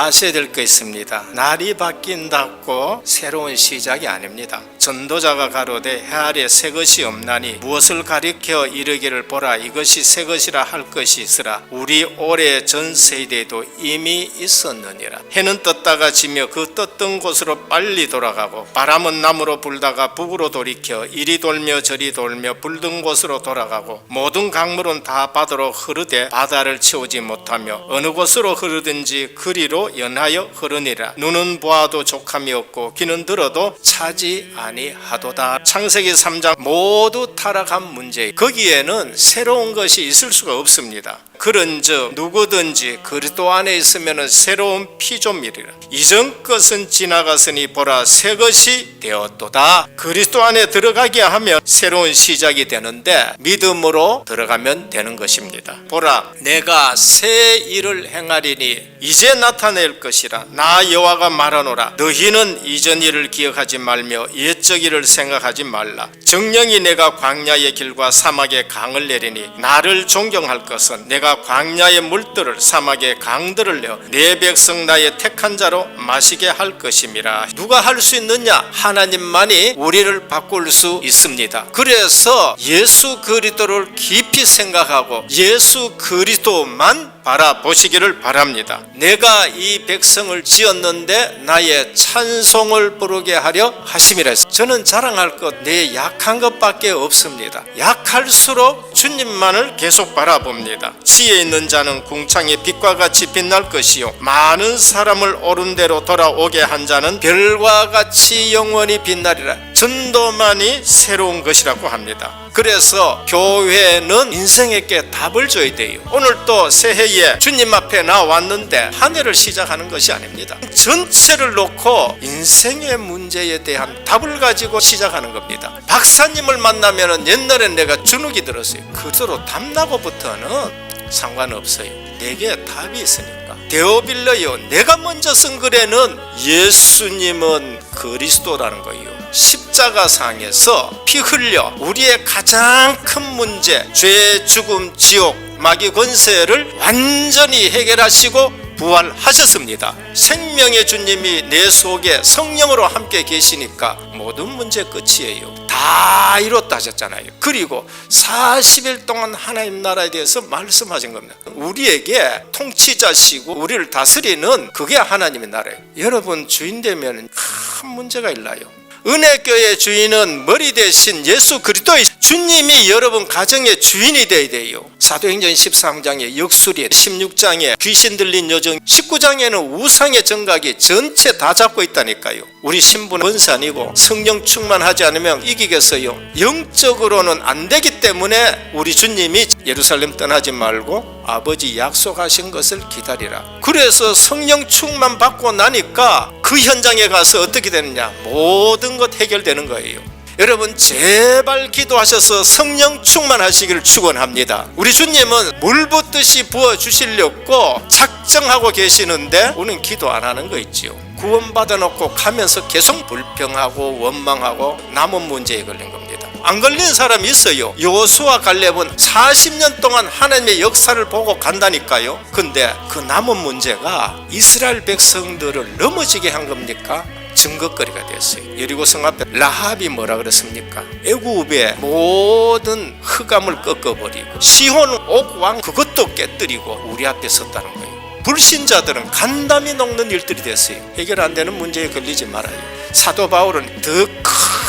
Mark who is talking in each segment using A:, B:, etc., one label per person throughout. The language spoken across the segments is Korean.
A: 아셔야 될 거 있습니다. 날이 바뀐다고 새로운 시작이 아닙니다. 전도자가 가로되 해 아래 새 것이 없나니 무엇을 가리켜 이르기를 보라 이것이 새 것이라 할 것이 있으라. 우리 오래 전 세대에도 이미 있었느니라. 해는 떴다가 지며 그 떴던 곳으로 빨리 돌아가고 바람은 남으로 불다가 북으로 돌이켜 이리 돌며 저리 돌며 불던 곳으로 돌아가고 모든 강물은 다 바다로 흐르되 바다를 채우지 못하며 어느 곳으로 흐르든지 그리로 연하여 흐르니라. 눈은 보아도 족함이 없고 귀는 들어도 차지 아니하도다. 창세기 3장 모두 타락한 문제, 거기에는 새로운 것이 있을 수가 없습니다. 그런즉 누구든지 그리스도 안에 있으면 새로운 피조물이라. 이전 것은 지나갔으니 보라 새 것이 되었도다. 그리스도 안에 들어가게 하면 새로운 시작이 되는데 믿음으로 들어가면 되는 것입니다. 보라 내가 새 일을 행하리니 이제 나타낼 것이라. 나 여호와가 말하노라. 너희는 이전 일을 기억하지 말며 옛적 일을 생각하지 말라. 정령이 내가 광야의 길과 사막의 강을 내리니 나를 존경할 것은 내가 광야의 물들을 사막의 강들을 내어 내 백성 나의 택한 자로 마시게 할 것임이라. 누가 할 수 있느냐? 하나님만이 우리를 바꿀 수 있습니다. 그래서 예수 그리스도를 깊이 생각하고 예수 그리스도만 바라보시기를 바랍니다. 내가 이 백성을 지었는데 나의 찬송을 부르게 하려 하심이라 했습니다. 저는 자랑할 것 내 약한 것밖에 없습니다. 약할수록 주님만을 계속 바라봅니다. 지혜 있는 자는 궁창의 빛과 같이 빛날 것이요 많은 사람을 옳은 대로 돌아오게 한 자는 별과 같이 영원히 빛나리라. 전도만이 새로운 것이라고 합니다. 그래서 교회는 인생에게 답을 줘야 돼요. 오늘 또 새해에 주님 앞에 나왔는데 한 해를 시작하는 것이 아닙니다. 전체를 놓고 인생의 문제에 대한 답을 가지고 시작하는 겁니다. 박사님을 만나면 옛날엔 내가 주눅이 들었어요. 그대로 답나고부터는 상관없어요. 내게 답이 있으니까. 데오빌러요 내가 먼저 쓴 글에는 예수님은 그리스도라는 거예요. 십자가상에서 피 흘려 우리의 가장 큰 문제 죄, 죽음, 지옥, 마귀 권세를 완전히 해결하시고 부활하셨습니다. 생명의 주님이 내 속에 성령으로 함께 계시니까 모든 문제 끝이에요. 다 이뤘다 하셨잖아요. 그리고 40일 동안 하나님 나라에 대해서 말씀하신 겁니다. 우리에게 통치자시고 우리를 다스리는 그게 하나님의 나라예요. 여러분 주인 되면 큰 문제가 일어나요. 은혜교회 주인은 머리 대신 예수 그리스도의 주님이 여러분 가정의 주인이 되어야 돼요. 사도행전 13장에 역술이, 16장에 귀신 들린 여정, 19장에는 우상의 정각이 전체 다 잡고 있다니까요. 우리 신부는 권사니고 성령 충만하지 않으면 이기겠어요? 영적으로는 안 되기 때문에 우리 주님이 예루살렘 떠나지 말고 아버지 약속하신 것을 기다리라. 그래서 성령 충만 받고 나니까 그 현장에 가서 어떻게 되느냐? 모든 것 해결되는 거예요. 여러분 제발 기도하셔서 성령 충만하시기를 축원합니다. 우리 주님은 물 붓듯이 부어주시려고 작정하고 계시는데 우리는 기도 안 하는 거 있지요. 구원받아 놓고 가면서 계속 불평하고 원망하고 남은 문제에 걸린 겁니다. 안 걸린 사람이 있어요. 여호수아 갈렙은 40년 동안 하나님의 역사를 보고 간다니까요. 근데 그 남은 문제가 이스라엘 백성들을 넘어지게 한 겁니까? 증거거리가 됐어요. 여리고성 앞에 라합이 뭐라 그랬습니까? 애굽의 모든 흑암을 꺾어버리고 시혼 옥왕 그것도 깨뜨리고 우리 앞에 섰다는 거예요. 불신자들은 간담이 녹는 일들이 됐어요. 해결 안 되는 문제에 걸리지 말아요. 사도 바울은 더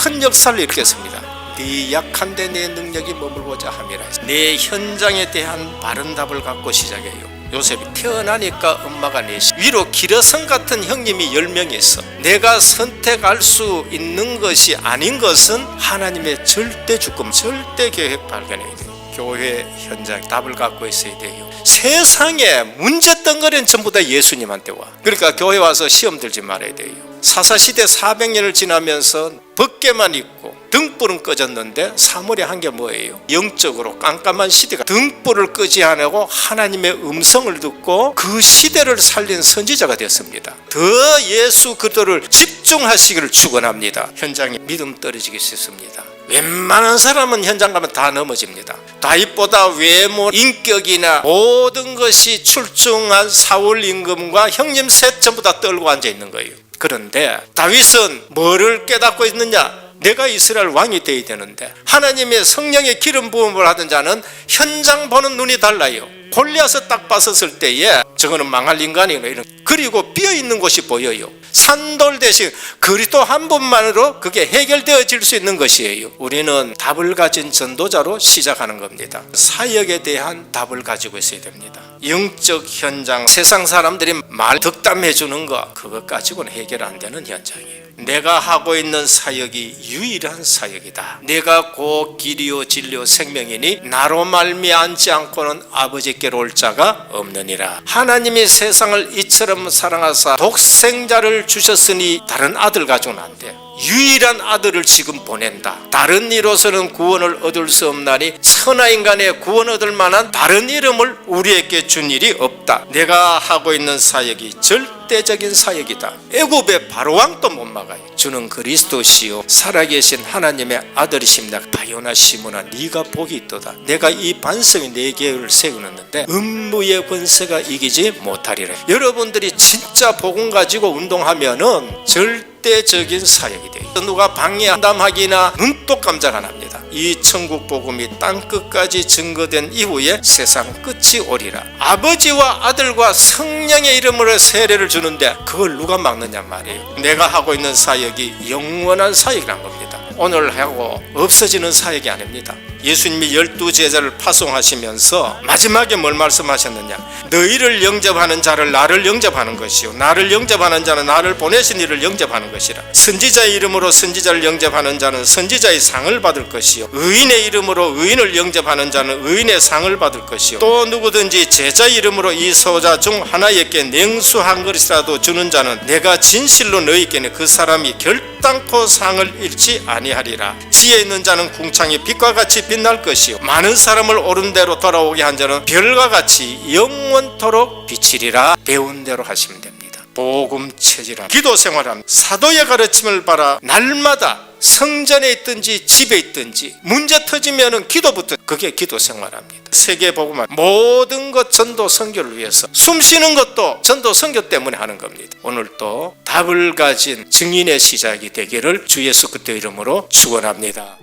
A: 큰 역사를 일으켰습니다. 네 약한데 내 능력이 머물고자 함이라. 내 현장에 대한 바른 답을 갖고 시작해요. 요셉이 태어나니까 엄마가 넷이 위로 기러성 같은 형님이 10명이 있어. 내가 선택할 수 있는 것이 아닌 것은 하나님의 절대 주권, 절대 계획 발견해야 돼요. 교회 현장 답을 갖고 있어야 돼요. 세상에 문제덩어리는 전부 다 예수님한테 와. 그러니까 교회 와서 시험 들지 말아야 돼요. 사사시대 400년을 지나면서 벗개만 있고 등불은 꺼졌는데 사물이 한 게 뭐예요? 영적으로 깜깜한 시대가 등불을 끄지 않고 하나님의 음성을 듣고 그 시대를 살린 선지자가 됐습니다. 더 예수 그리스도를 집중하시기를 축원합니다. 현장에 믿음 떨어지기 쉽습니다. 웬만한 사람은 현장 가면 다 넘어집니다. 다윗보다 외모, 인격이나 모든 것이 출중한 사울 임금과 형님 셋 전부 다 떨고 앉아 있는 거예요. 그런데 다윗은 뭐를 깨닫고 있느냐? 내가 이스라엘 왕이 되어야 되는데, 하나님의 성령의 기름 부음을 하던 자는 현장 보는 눈이 달라요. 골리앗을 딱 봤었을 때에 저거는 망할 인간이구나, 그리고 비어있는 곳이 보여요. 산돌 대신 그리스도 한 분만으로 그게 해결되어질 수 있는 것이에요. 우리는 답을 가진 전도자로 시작하는 겁니다. 사역에 대한 답을 가지고 있어야 됩니다. 영적 현장, 세상 사람들이 말 덕담해 주는 거, 그것 가지고는 해결 안 되는 현장이에요. 내가 하고 있는 사역이 유일한 사역이다. 내가 곧 길이요 진리요 생명이니 나로 말미암지 않고는 아버지께로 올 자가 없느니라. 하나님이 세상을 이처럼 사랑하사 독생자를 주셨으니 다른 아들 가지고는 안 돼. 유일한 아들을 지금 보낸다. 다른 이로서는 구원을 얻을 수 없나니 천하인간의 구원 얻을 만한 다른 이름을 우리에게 준 일이 없다. 내가 하고 있는 사역이 절대적인 사역이다. 애굽의 바로왕도 못 막아요. 주는 그리스도시요 살아계신 하나님의 아들이십니다. 바요나 시몬아, 네가 복이 있도다. 내가 이 반석이 네 계를 세우는데 음부의 권세가 이기지 못하리라. 여러분들이 진짜 복음 가지고 운동하면은 절대적인 사역이 돼요. 누가 방해한담하기나 눈도 깜짝 안 합니다. 이 천국 복음이 땅끝까지 증거된 이후에 세상 끝이 오리라. 아버지와 아들과 성령의 이름으로 세례를 주는데 그걸 누가 막느냐 말이에요. 내가 하고 있는 사역이 영원한 사역이란 겁니다. 오늘 하고 없어지는 사역이 아닙니다. 예수님이 12제자를 파송하시면서 마지막에 뭘 말씀하셨느냐? 너희를 영접하는 자를 나를 영접하는 것이요 나를 영접하는 자는 나를 보내신 이를 영접하는 것이라. 선지자의 이름으로 선지자를 영접하는 자는 선지자의 상을 받을 것이요 의인의 이름으로 의인을 영접하는 자는 의인의 상을 받을 것이요 또 누구든지 제자 이름으로 이 소자 중 하나에게 냉수 한 그릇이라도 주는 자는 내가 진실로 너희에게는 그 사람이 결단코 상을 잃지 아니하리라. 지혜 있는 자는 궁창이 빛과 같이 빛날 것이요 많은 사람을 옳은 대로 돌아오게 한 자는 별과 같이 영원토록 비치리라. 배운 대로 하시면 됩니다. 복음 체질함, 기도 생활함, 사도의 가르침을 받아 날마다 성전에 있든지 집에 있든지 문제 터지면은 기도부터, 그게 기도 생활합니다. 세계 복음화 모든 것 전도 선교를 위해서, 숨 쉬는 것도 전도 선교 때문에 하는 겁니다. 오늘도 답을 가진 증인의 시작이 되기를 주 예수 그리스도 이름으로 축원합니다.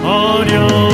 B: 어려